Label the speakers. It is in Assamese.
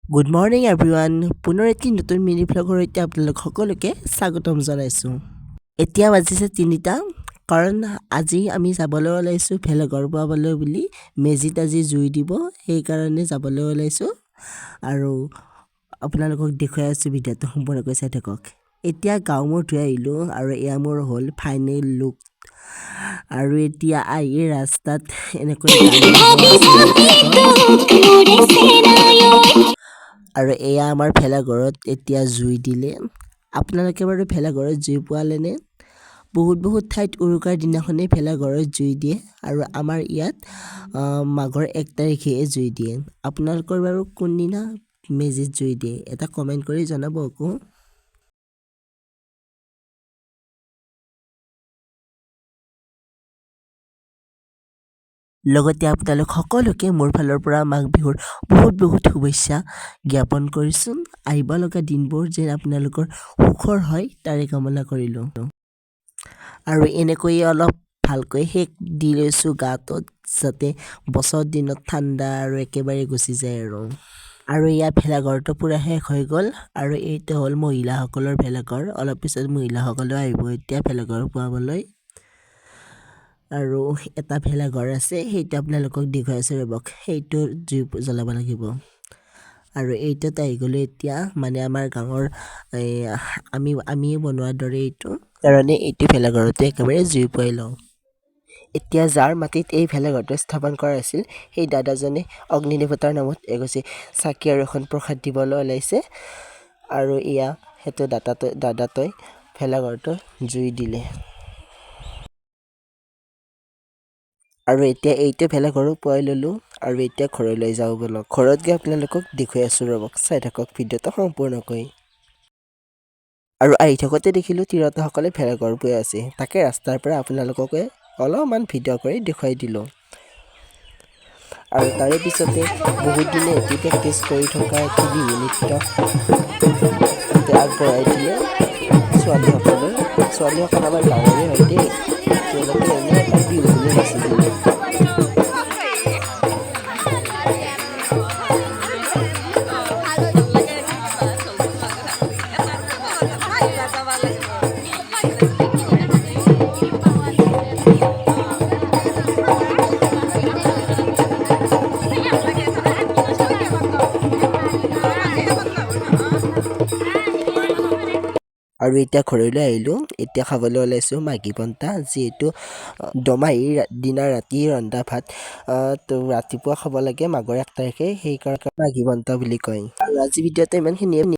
Speaker 1: গুড মৰ্ণিং এভৰিৱান পুনৰ এটি নতুন মিনি ভ্লগৰ সৈতে আপোনালোক সকলোকে স্বাগতম জনাইছোঁ। এতিয়া বাজিছে ৩টা, কাৰণ আজি আমি যাবলৈ ওলাইছোঁ ভেলাঘৰ বনাবলৈ বুলি। মেজিত আজি জুই দিব, সেইকাৰণে যাবলৈ ওলাইছোঁ আৰু আপোনালোকক দেখুৱাই আছোঁ। ভিডিঅ'টো সম্পূৰ্ণকৈ চাই থাকক। এতিয়া গাঁও মোৰ ধুই আহিলোঁ আৰু এয়া মোৰ হ'ল ফাইনেল লুক। আৰু এতিয়া আহি ৰাস্তাত এনেকৈ আৰু এয়া আমাৰ ভেলাঘৰত এতিয়া জুই দিলে। আপোনালোকে বাৰু ভেলাঘৰত জুই পোৱালেনে? বহুত ঠাইত উৰুকাৰ দিনাখনেই ভেলাঘৰত জুই দিয়ে আৰু আমাৰ ইয়াত মাঘৰ ১ তাৰিখে জুই দিয়ে। আপোনালোকৰ বাৰু কোনদিনা মেজিত জুই দিয়ে এটা কমেণ্ট কৰি জনাব আকৌ। লগতে আপোনালোক সকলোকে মোৰ ফালৰ পৰা মাঘ বিহুৰ বহুত শুভেচ্ছা জ্ঞাপন কৰিছোঁ। আহিব লগা দিনবোৰ যেন আপোনালোকৰ সুখৰ হয় তাৰে কামনা কৰিলোঁ। আৰু এনেকৈয়ে অলপ ভালকৈ সেক দি লৈছোঁ গাটোত, যাতে বছৰ দিনত ঠাণ্ডা আৰু একেবাৰে গুচি যায় আৰু ইয়াৰ ভেলাঘৰটো পূৰা শেষ হৈ গ'ল। আৰু এইটো হ'ল মহিলাসকলৰ ভেলাঘৰ। অলপ পিছত মহিলাসকলেও আহিব এতিয়া ভেলাঘৰ পুৱাবলৈ। আৰু এটা ভেলাঘৰ আছে, সেইটো আপোনালোকক দেখুৱাই আছোঁ ৰ'বক। সেইটো জুই জ্বলাব লাগিব। আৰু এইটোত আহি গ'লোঁ এতিয়া, মানে আমাৰ গাঁৱৰ আমিয়ে বনোৱাৰ দৰে এইটো কাৰণে এইটো ভেলাঘৰতে একেবাৰে জুই পুৱাই লওঁ। এতিয়া যাৰ মাটিত এই ভেলাঘৰটো স্থাপন কৰা হৈছিল, সেই দাদাজনে অগ্নি দেৱতাৰ নামত এগছি চাকি আৰু এখন প্ৰসাদ দিবলৈ ওলাইছে। আৰু এয়া সেইটো দাদাটোই ভেলাঘৰটো জুই দিলে। আৰু এতিয়া এইটো ভেলাঘৰো পুৱাই ল'লোঁ আৰু এতিয়া ঘৰলৈ যাওঁ ব'লক। ঘৰত গৈ আপোনালোকক দেখুৱাই আছোঁ ৰ'বক, চাই থাকক ভিডিঅ'টো সম্পূৰ্ণকৈ। আৰু আহি থাকোঁতে দেখিলোঁ তিৰোতাসকলে ভেলাঘৰ পুৱাই আছে, তাকে ৰাস্তাৰ পৰা আপোনালোককে অলপমান ভিডিঅ' কৰি দেখুৱাই দিলোঁ। আৰু তাৰে পিছতে বহুত দিনে এটি প্ৰেক্টিচ কৰি থকা এটি বিহু নৃত্য আগবঢ়াই দিলে ছোৱালীসকল আমাৰ গাঁৱৰে হয় দেই, তেওঁলোকে এনেই এপাক বিহু বুলি নাচি দিলে। আৰু এতিয়া ঘৰলৈ আহিলোঁ। এতিয়া খাবলৈ ওলাইছোঁ মাঘী পন্তা, যিহেতু দমাহীৰ দিনা ৰাতি ৰন্ধা ভাত ৰাতিপুৱা খাব লাগে মাঘৰ ১ তাৰিখে, সেইকাৰণে মাঘী পন্তা বুলি কয়। আৰু আজি ভিডিঅ'টো ইমানখিনিয়ে।